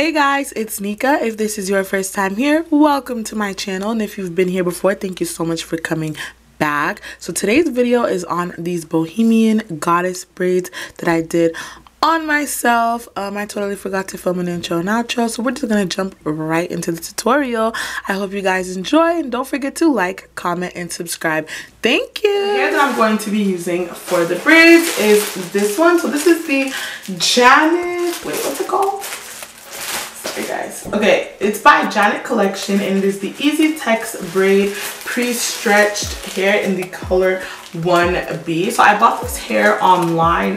Hey guys, it's Nica. If this is your first time here, welcome to my channel, and if you've been here before, thank you so much for coming back. So today's video is on these Bohemian goddess braids that I did on myself. I totally forgot to film an intro and outro, so we're just gonna jump right into the tutorial. I hope you guys enjoy, and don't forget to like, comment, and subscribe. Thank you. The hair that I'm going to be using for the braids is this one. So this is the Janet, wait, what's it called? Sorry guys. Okay, it's by Janet Collection, and it is the Easy Text Braid Pre-Stretched Hair in the color 1B. So I bought this hair online.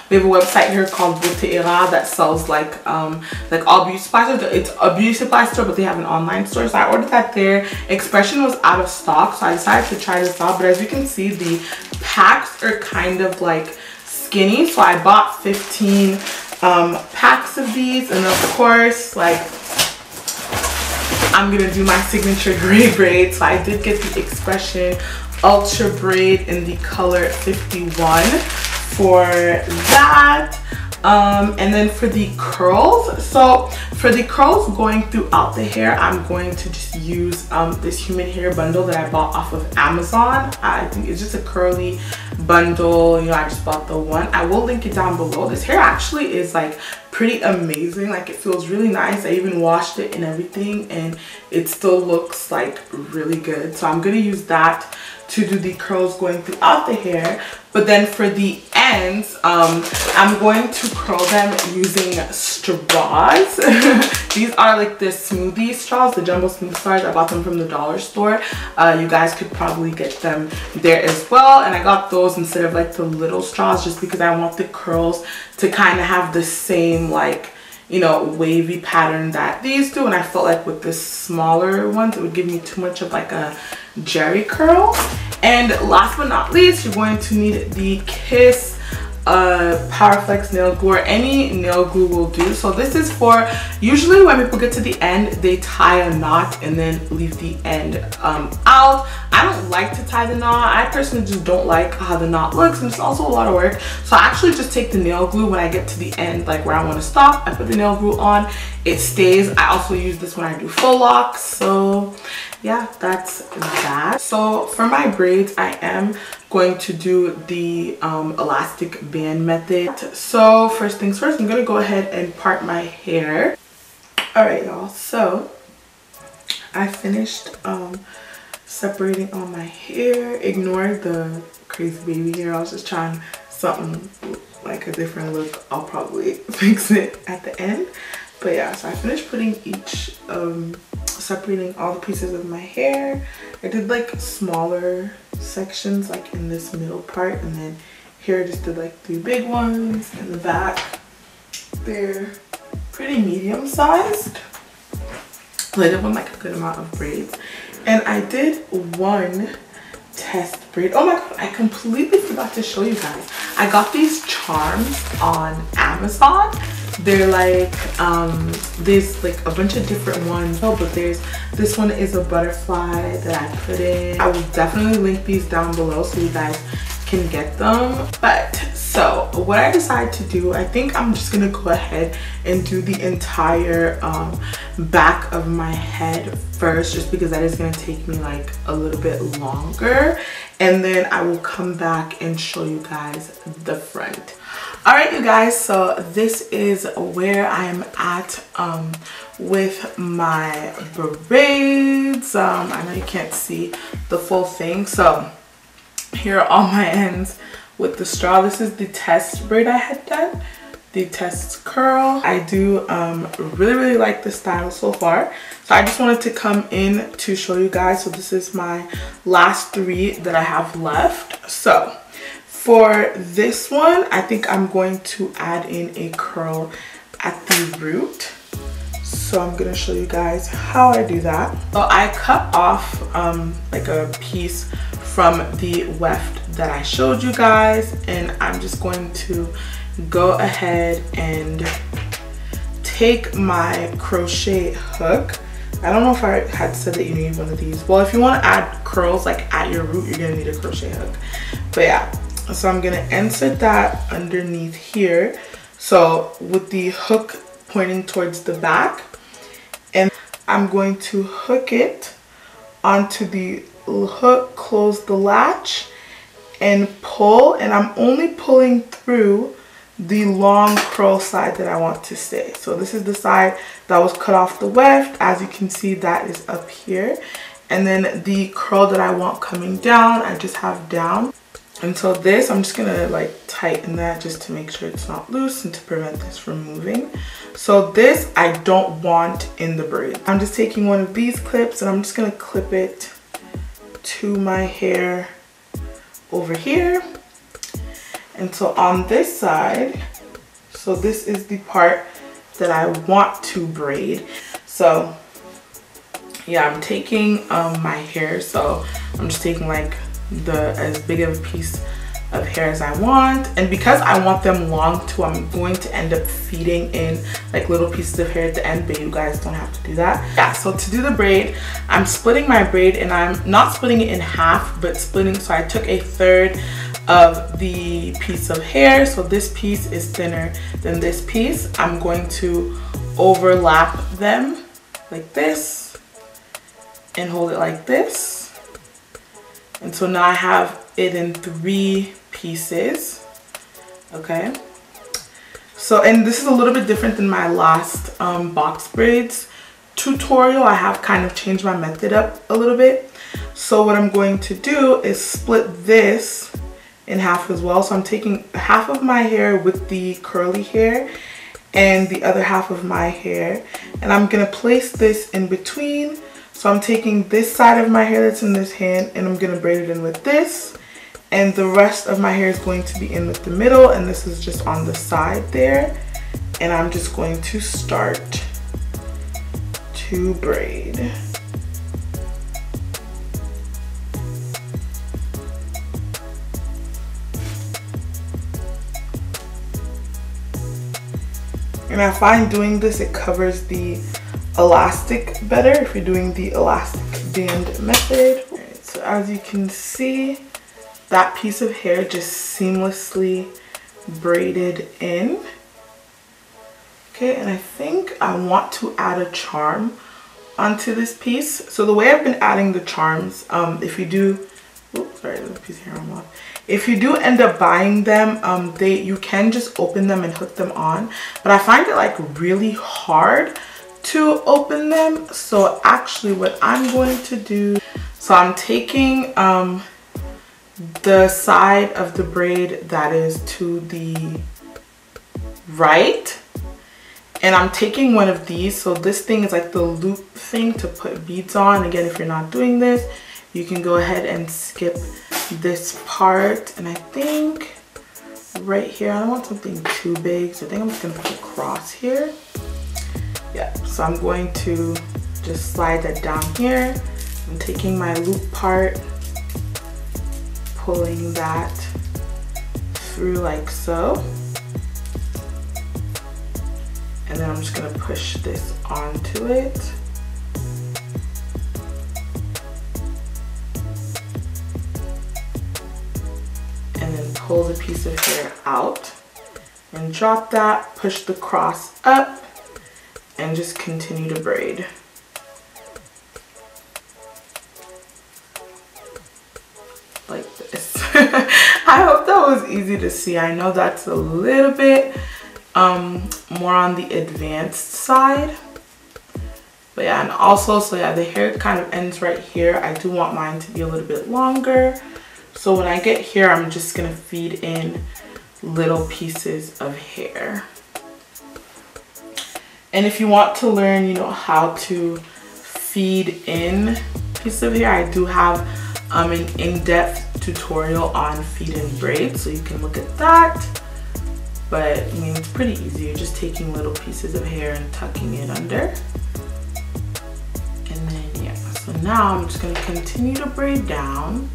We have a website here called BEADER that sells like all beauty supplies. It's a beauty supply store, but they have an online store. So I ordered that there. Expression was out of stock, so I decided to try this out. But as you can see, the packs are kind of like skinny. So I bought 15 packs of these, and of course, like, I'm gonna do my signature gray braid. So I did get the Expression Ultra Braid in the color 51 for that. And then for the curls, so for the curls going throughout the hair, I'm going to just use this human hair bundle that I bought off of Amazon. I think it's just a curly bundle, you know. I just bought the one. I will link it down below. This hair actually is like pretty amazing. Like, it feels really nice. I even washed it and everything, and it still looks like really good. So I'm gonna use that to do the curls going throughout the hair. But then for the ends, I'm going to curl them using straws. These are like the smoothie straws, the jumbo smooth straws. I bought them from the dollar store. You guys could probably get them there as well. And I got those instead of like the little straws, just because I want the curls to kind of have the same, like, you know, wavy pattern that these do. And I felt like with the smaller ones, it would give me too much of like a jerry curl. And last but not least, you're going to need the Kiss Powerflex nail glue, or any nail glue will do. So this is for, usually when people get to the end, they tie a knot and then leave the end out. I don't like to tie the knot. I personally just don't like how the knot looks, and it's also a lot of work. So I actually just take the nail glue when I get to the end, like where I want to stop. I put the nail glue on, it stays. I also use this when I do faux locks. So yeah, that's that. So for my braids, I am going to do the elastic band method. So first things first, I'm gonna go ahead and part my hair. All right, y'all, so I finished separating all my hair. Ignore the crazy baby hair. I was just trying something like a different look. I'll probably fix it at the end. But yeah, so I finished putting each separating all the pieces of my hair. I did like smaller sections like in this middle part, and then here I just did like 3 big ones. In the back, they're pretty medium sized. So I did one like a good amount of braids, and I did one test braid. Oh my god, I completely forgot to show you guys. I got these charms on Amazon. They're like there's like a bunch of different ones. Oh, but there's this one is a butterfly that I put in. I will definitely link these down below so you guys can get them. But so what I decided to do, I think I'm just gonna go ahead and do the entire back of my head first, just because that is gonna take me like a little bit longer, and then I will come back and show you guys the front. All right, you guys, so this is where I'm at with my braids. I know you can't see the full thing, so here are all my ends with the straw. This is the test braid I had done, the test curl. I do really like the style so far, so I just wanted to come in to show you guys. So this is my last 3 that I have left. So for this one, I think I'm going to add in a curl at the root. So I'm gonna show you guys how I do that. So I cut off like a piece from the weft that I showed you guys, and I'm just going to go ahead and take my crochet hook. I don't know if I had said that you need one of these. Well, if you want to add curls like at your root, you're gonna need a crochet hook. But yeah, so I'm gonna insert that underneath here. So with the hook pointing towards the back. And I'm going to hook it onto the hook, close the latch, and pull. And I'm only pulling through the long curl side that I want to stay. So this is the side that was cut off the weft. As you can see, that is up here. And then the curl that I want coming down, I just have down. And so this, I'm just gonna like tighten that just to make sure it's not loose and to prevent this from moving. So this I don't want in the braid. I'm just taking one of these clips and I'm just gonna clip it to my hair over here. And so on this side, so this is the part that I want to braid. So yeah, I'm taking my hair, so I'm just taking like as big of a piece of hair as I want, and because I want them long too, I'm going to end up feeding in like little pieces of hair at the end, but you guys don't have to do that. Yeah, so to do the braid, I'm splitting my braid, and I'm not splitting it in half, but splitting, so I took 1/3 of the piece of hair, so this piece is thinner than this piece. I'm going to overlap them like this and hold it like this. And so now I have it in 3 pieces, okay? So, and this is a little bit different than my last box braids tutorial. I have kind of changed my method up a little bit. So what I'm going to do is split this in half as well. So I'm taking half of my hair with the curly hair and the other half of my hair, and I'm gonna place this in between. So I'm taking this side of my hair that's in this hand, and I'm gonna braid it in with this, and the rest of my hair is going to be in with the middle, and this is just on the side there. And I'm just going to start to braid. And I find doing this, it covers the elastic better if you're doing the elastic band method. Alright, so as you can see, that piece of hair just seamlessly braided in. Okay, and I think I want to add a charm onto this piece. So the way I've been adding the charms, if you do, oops, sorry, there's a piece of hair on off. If you do end up buying them, you can just open them and hook them on, but I find it like really hard to open them. So actually what I'm going to do, so I'm taking the side of the braid that is to the right, and I'm taking one of these. So this thing is like the loop thing to put beads on. Again, if you're not doing this, you can go ahead and skip this part. And I think right here, I don't want something too big, so I think I'm just gonna put a cross here. Yeah, so I'm going to just slide that down here. I'm taking my loop part, pulling that through like so. And then I'm just gonna push this onto it. And then pull the piece of hair out and drop that, push the cross up, and just continue to braid. Like this. I hope that was easy to see. I know that's a little bit more on the advanced side. But yeah, and also, so yeah, the hair kind of ends right here. I do want mine to be a little bit longer. So when I get here, I'm just gonna feed in little pieces of hair. And if you want to learn, you know, how to feed in pieces of hair, I do have an in-depth tutorial on feed in braids, so you can look at that. But I mean, it's pretty easy. You're just taking little pieces of hair and tucking it under. And then yeah, so now I'm just gonna continue to braid down.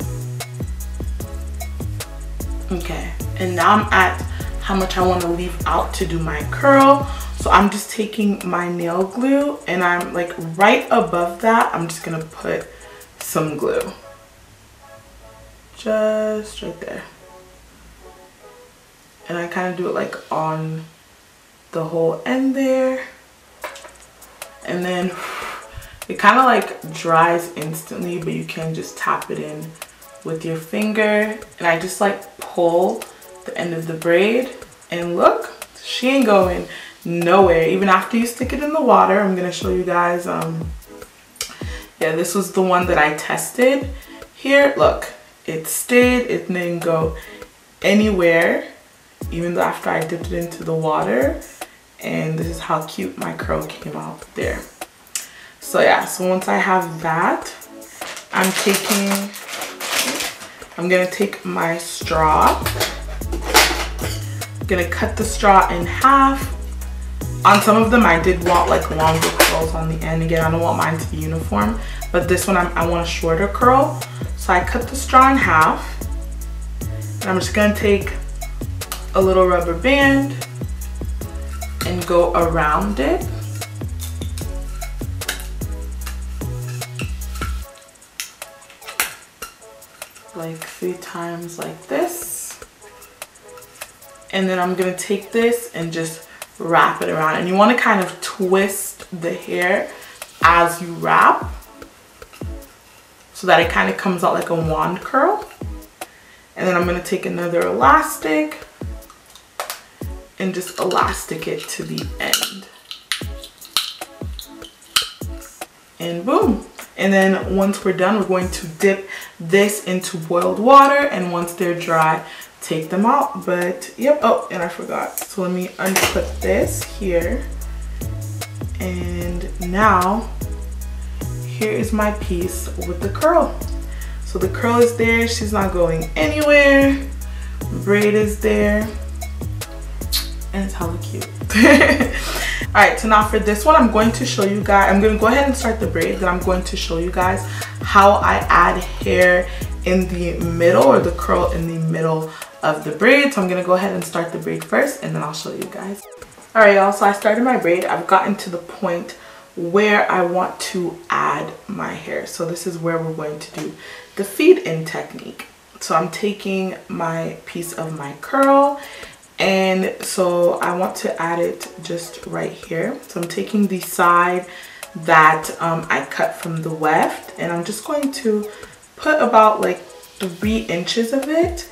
Okay, and now I'm at how much I want to leave out to do my curl. So I'm just taking my nail glue, and I'm like right above that, I'm just gonna put some glue. Just right there. And I kind of do it like on the whole end there. And then it kind of like dries instantly, but you can just tap it in with your finger. And I just like pull the end of the braid, and look, she ain't going nowhere even after you stick it in the water. I'm gonna show you guys. Yeah, this was the one that I tested here. Look, it stayed, it didn't go anywhere even though after I dipped it into the water. And this is how cute my curl came out there. So yeah, so once I have that, I'm gonna take my straw. I'm gonna cut the straw in half. On some of them I did want like longer curls on the end. Again, I don't want mine to be uniform, but this one I want a shorter curl. So I cut the straw in half, and I'm just gonna take a little rubber band and go around it. Like 3 times like this. And then I'm gonna take this and just wrap it around. And you wanna kind of twist the hair as you wrap so that it kind of comes out like a wand curl. And then I'm gonna take another elastic and just elastic it to the end. And boom. And then once we're done, we're going to dip this into boiled water, and once they're dry, take them out. But yep, oh, and I forgot. So let me unclip this here. And now here is my piece with the curl. So the curl is there, she's not going anywhere. Braid is there, and it's hella cute. All right, so now for this one, I'm going to show you guys, I'm going to go ahead and start the braid, then I'm going to show you guys how I add hair in the middle, or the curl in the middle of the braid. So I'm going to go ahead and start the braid first, and then I'll show you guys. All right, y'all, so I started my braid. I've gotten to the point where I want to add my hair. So this is where we're going to do the feed in technique. So I'm taking my piece of my curl, and so I want to add it just right here. So I'm taking the side that I cut from the weft, and I'm just going to put about like 3 inches of it.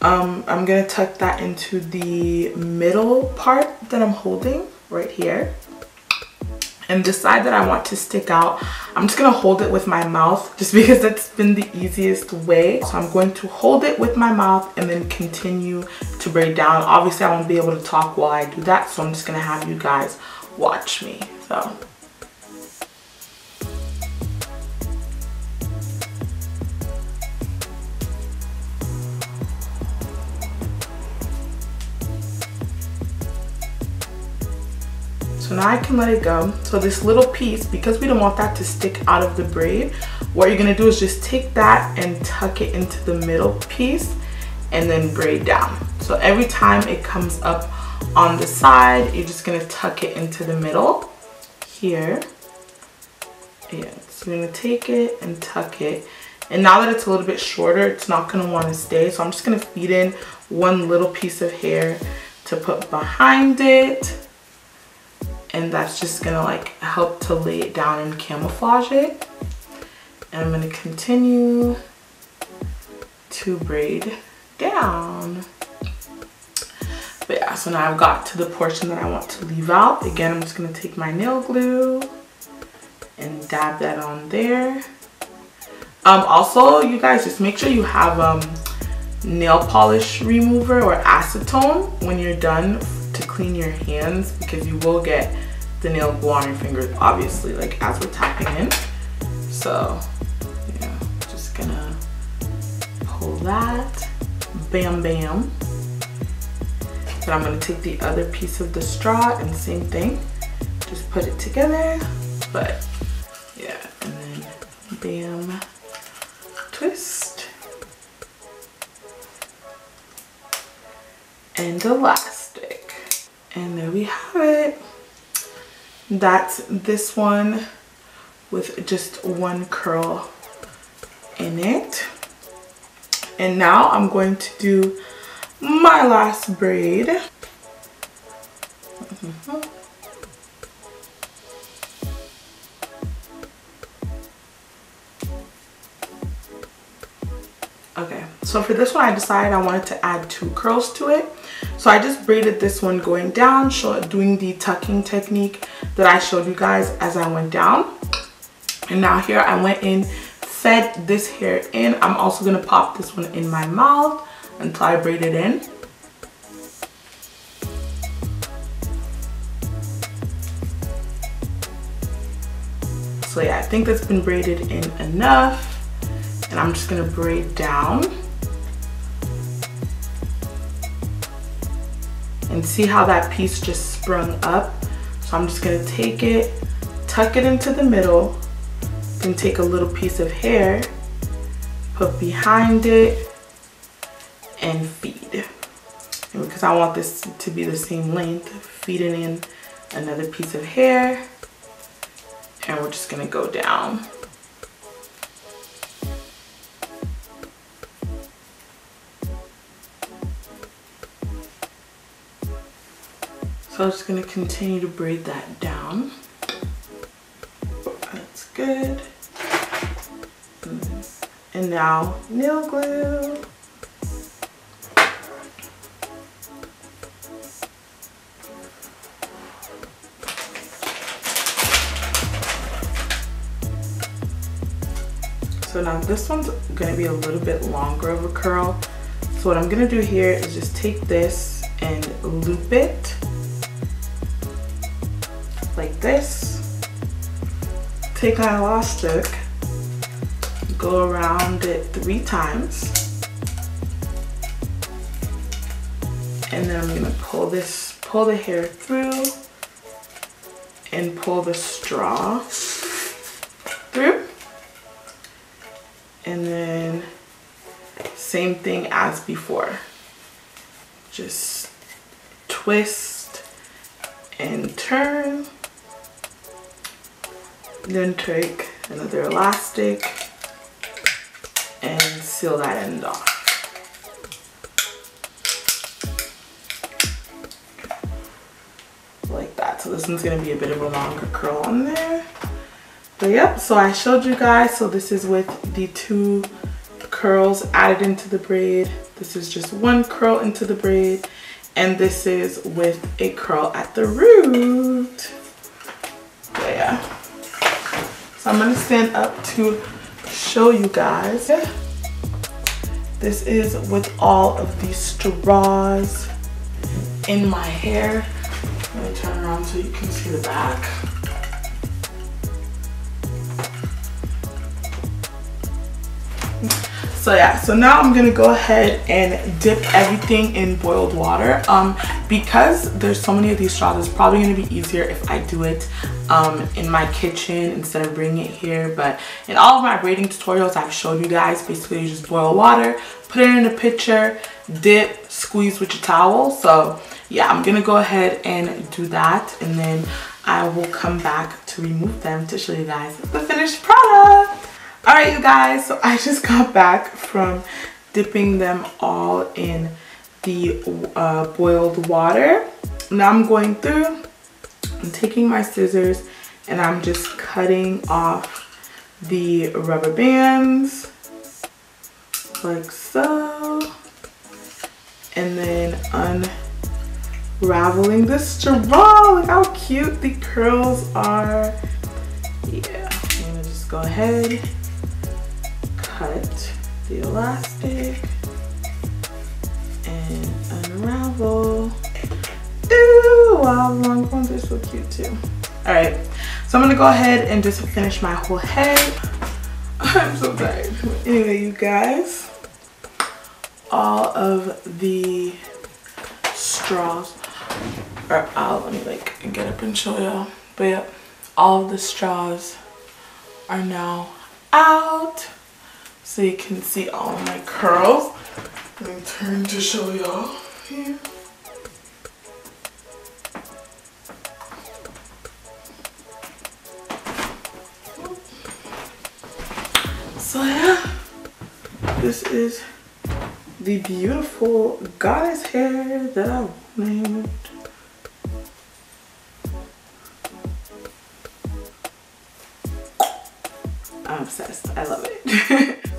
I'm gonna tuck that into the middle part that I'm holding right here. And the side that I want to stick out, I'm just gonna hold it with my mouth just because that's been the easiest way. So I'm going to hold it with my mouth and then continue to braid down. Obviously I won't be able to talk while I do that, so I'm just gonna have you guys watch me. So now I can let it go. So this little piece, because we don't want that to stick out of the braid, what you're gonna do is just take that and tuck it into the middle piece and then braid down. So every time it comes up on the side, you're just gonna tuck it into the middle here. Yeah, so you're gonna take it and tuck it. And now that it's a little bit shorter, it's not gonna wanna stay. So I'm just gonna feed in one little piece of hair to put behind it. And that's just gonna like help to lay it down and camouflage it. And I'm gonna continue to braid down. But yeah, so now I've got to the portion that I want to leave out. Again, I'm just gonna take my nail glue and dab that on there. Also, you guys, just make sure you have nail polish remover or acetone when you're done to clean your hands, because you will get the nail glue on your fingers, obviously, like as we're tapping in. So yeah, just gonna pull that, bam bam. Then I'm gonna take the other piece of the straw and same thing, just put it together. But yeah, and then bam, twist, and elastic. And there we have it. That's this one with just one curl in it. And now I'm going to do my last braid. Okay, so for this one I decided I wanted to add 2 curls to it. So I just braided this one going down, doing the tucking technique that I showed you guys as I went down. And now here I went in, fed this hair in. I'm also gonna pop this one in my mouth until I braid it in. So yeah, I think that's been braided in enough. And I'm just gonna braid down. And see how that piece just sprung up? So I'm just gonna take it, tuck it into the middle, then take a little piece of hair, put behind it, and feed. And because I want this to be the same length, feeding in another piece of hair, and we're just gonna go down. So I'm just gonna continue to braid that down. That's good. And now nail glue. So now this one's gonna be a little bit longer of a curl. So what I'm gonna do here is just take this and loop it like this. Take my elastic, go around it 3 times, and then I'm gonna pull the hair through and pull the straw through. And then same thing as before. Just twist and turn. Then take another elastic and seal that end off. Like that. So this one's gonna be a bit of a longer curl on there. But yep, so I showed you guys. So this is with the 2 curls added into the braid. This is just 1 curl into the braid. And this is with a curl at the root. But yeah. So I'm gonna stand up to show you guys. This is with all of these straws in my hair. Let me turn around so you can see the back. So yeah, so now I'm gonna go ahead and dip everything in boiled water. Because there's so many of these straws, it's probably gonna be easier if I do it in my kitchen instead of bringing it here. But in all of my braiding tutorials, I've showed you guys basically you just boil water, put it in a pitcher, dip, squeeze with your towel. So yeah, I'm gonna go ahead and do that, and then I will come back to remove them to show you guys the finished product. All right, you guys, so I just got back from dipping them all in the boiled water. Now I'm going through, I'm taking my scissors, and I'm just cutting off the rubber bands like so, and then unraveling the straw. Look how cute the curls are. Yeah, I'm gonna just go ahead, cut the elastic and unravel. Ooh, wow, the long ones are so cute too. All right, so I'm gonna go ahead and just finish my whole head. I'm so tired. Anyway, you guys, all of the straws are out. Let me like get up and show y'all. But yeah, all of the straws are now out. So you can see all of my curls. Let me turn to show y'all here. So yeah, this is the beautiful goddess hair that I wanted. obsessed. I love it.